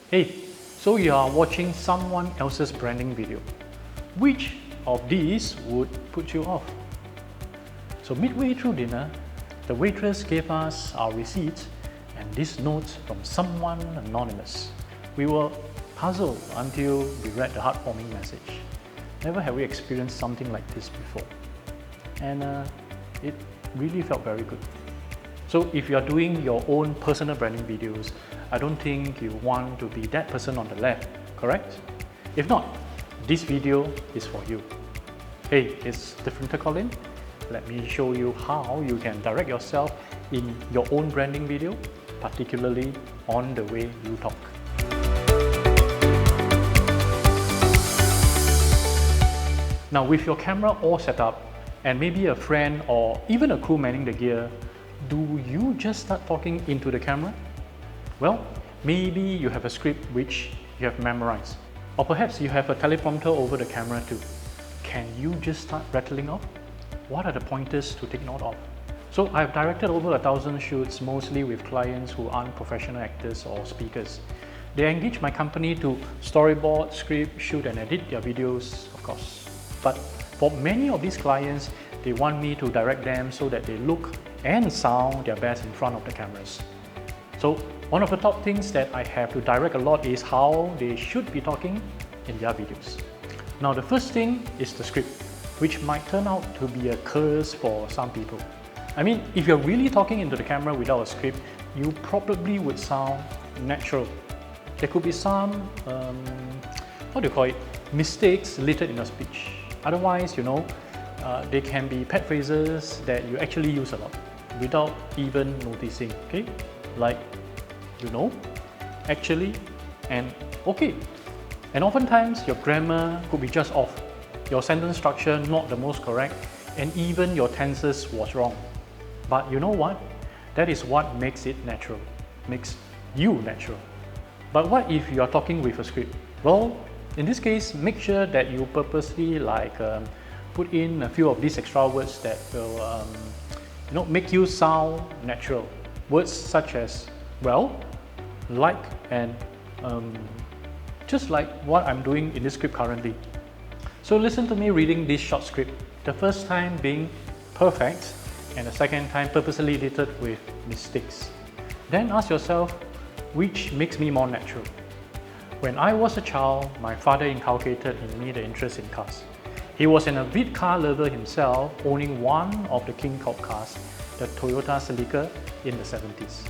Hey, so you are watching someone else's branding video. Which of these would put you off? So midway through dinner, the waitress gave us our receipts and this note from someone anonymous. We were puzzled until we read the heartwarming message. Never have we experienced something like this before. And it really felt very good. So if you are doing your own personal branding videos, I don't think you want to be that person on the left, correct? If not, this video is for you. Hey, it's Teleprompter Colin. Let me show you how you can direct yourself in your own branding video, particularly on the way you talk. Now with your camera all set up, and maybe a friend or even a crew manning the gear, do you just start talking into the camera? Well, maybe you have a script which you have memorized. Or perhaps you have a teleprompter over the camera too. Can you just start rattling off? What are the pointers to take note of? So I've directed over 1,000 shoots, mostly with clients who aren't professional actors or speakers. They engage my company to storyboard, script, shoot and edit their videos, of course. But for many of these clients, they want me to direct them so that they look and sound their best in front of the cameras. So one of the top things that I have to direct a lot is how they should be talking in their videos. Now the first thing is the script, which might turn out to be a curse for some people. I mean, if you're really talking into the camera without a script, you probably would sound natural. There could be some, mistakes littered in your speech. Otherwise, they can be pet phrases that you actually use a lot without even noticing, okay? Like, actually, and okay. And oftentimes, your grammar could be just off. Your sentence structure not the most correct, and even your tenses was wrong. But you know what? That is what makes it natural, makes you natural. But what if you are talking with a script? Well, in this case, make sure that you purposely put in a few of these extra words that will make you sound natural. Words such as well, like, and just like what I'm doing in this script currently. So listen to me reading this short script, the first time being perfect and the second time purposely littered with mistakes. Then ask yourself, which makes me more natural? When I was a child, my father inculcated in me the interest in cars. He was an avid car lover himself, owning one of the king cult cars, the Toyota Celica in the 70s.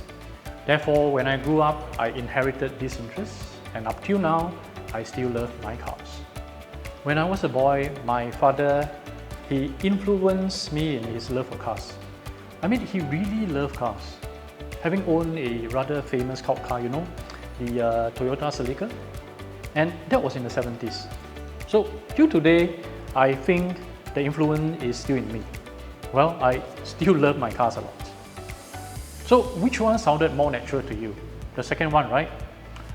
Therefore, when I grew up, I inherited this interest, and up till now, I still love my cars. When I was a boy, my father, he influenced me in his love for cars. I mean, he really loved cars. Having owned a rather famous cult car, the Toyota Celica, and that was in the 70s. So till today, I think the influence is still in me. Well, I still love my cars a lot. So which one sounded more natural to you? The second one, right?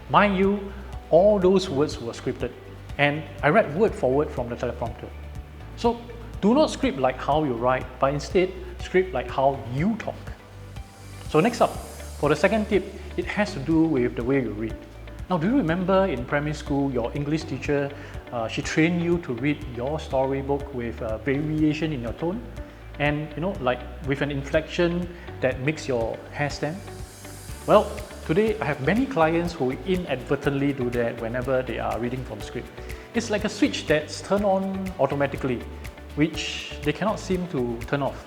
Mind you, all those words were scripted, and I read word for word from the teleprompter. So do not script like how you write, but instead script like how you talk. So next up, for the second tip, it has to do with the way you read. Now, do you remember in primary school, your English teacher, she trained you to read your storybook with a variation in your tone? And like with an inflection that makes your hair stand? Well, today I have many clients who inadvertently do that whenever they are reading from script. It's like a switch that's turned on automatically, which they cannot seem to turn off.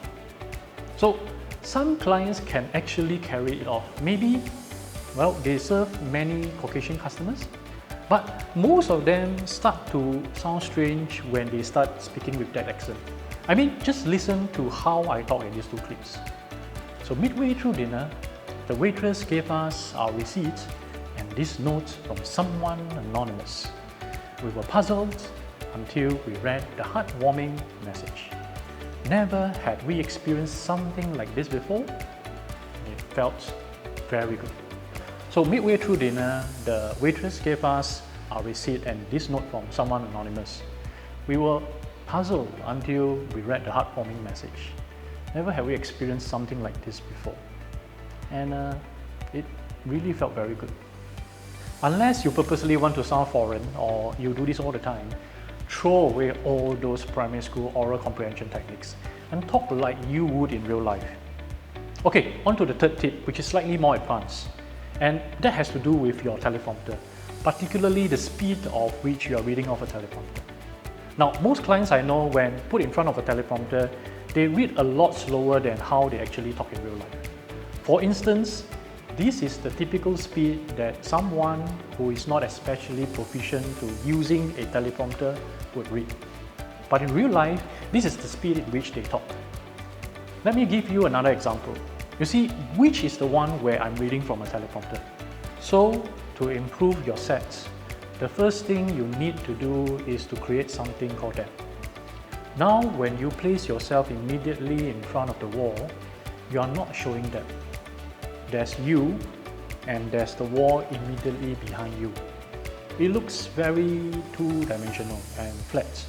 So some clients can actually carry it off. Maybe, well, they serve many Caucasian customers, but most of them start to sound strange when they start speaking with that accent. I mean, just listen to how I talk in these two clips. So midway through dinner, the waitress gave us our receipts and this note from someone anonymous. We were puzzled until we read the heartwarming message. Never had we experienced something like this before. It felt very good. So midway through dinner, the waitress gave us our receipt and this note from someone anonymous. We were puzzled until we read the heartwarming message. Never have we experienced something like this before. And it really felt very good. Unless you purposely want to sound foreign or you do this all the time, throw away all those primary school oral comprehension techniques and talk like you would in real life. Okay, on to the third tip, which is slightly more advanced, and that has to do with your teleprompter, particularly the speed of which you are reading off a teleprompter. Now, most clients I know, when put in front of a teleprompter, they read a lot slower than how they actually talk in real life. For instance, this is the typical speed that someone who is not especially proficient to using a teleprompter would read. But in real life, this is the speed at which they talk. Let me give you another example. You see, which is the one where I'm reading from a teleprompter? So, to improve your sets, the first thing you need to do is to create something called that. Now, when you place yourself immediately in front of the wall, you are not showing that. There's you, and there's the wall immediately behind you. It looks very two-dimensional and flat.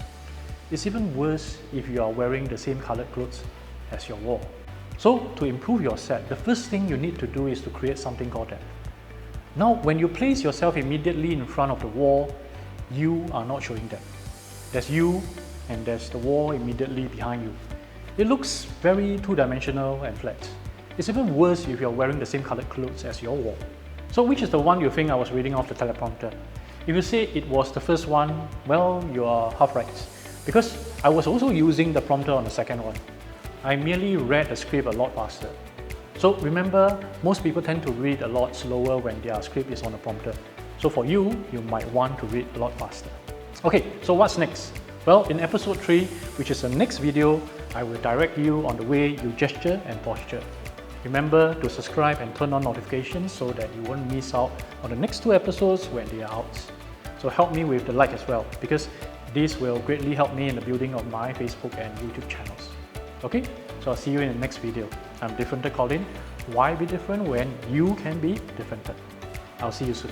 It's even worse if you are wearing the same colored clothes as your wall. So, to improve your set, the first thing you need to do is to create something called that. Now, when you place yourself immediately in front of the wall, you are not showing that. There's you, and there's the wall immediately behind you. It looks very two-dimensional and flat. It's even worse if you're wearing the same colored clothes as your wall. So which is the one you think I was reading off the teleprompter? If you say it was the first one, well, you are half right. Because I was also using the prompter on the second one. I merely read the script a lot faster. So remember, most people tend to read a lot slower when their script is on the prompter. So for you, you might want to read a lot faster. Okay, so what's next? Well, in episode 3, which is the next video, I will direct you on the way you gesture and posture. Remember to subscribe and turn on notifications so that you won't miss out on the next 2 episodes when they are out. So help me with the like as well, because this will greatly help me in the building of my Facebook and YouTube channels. Okay, so I'll see you in the next video. I'm Differenter Colin. Why be different when you can be differenter? I'll see you soon.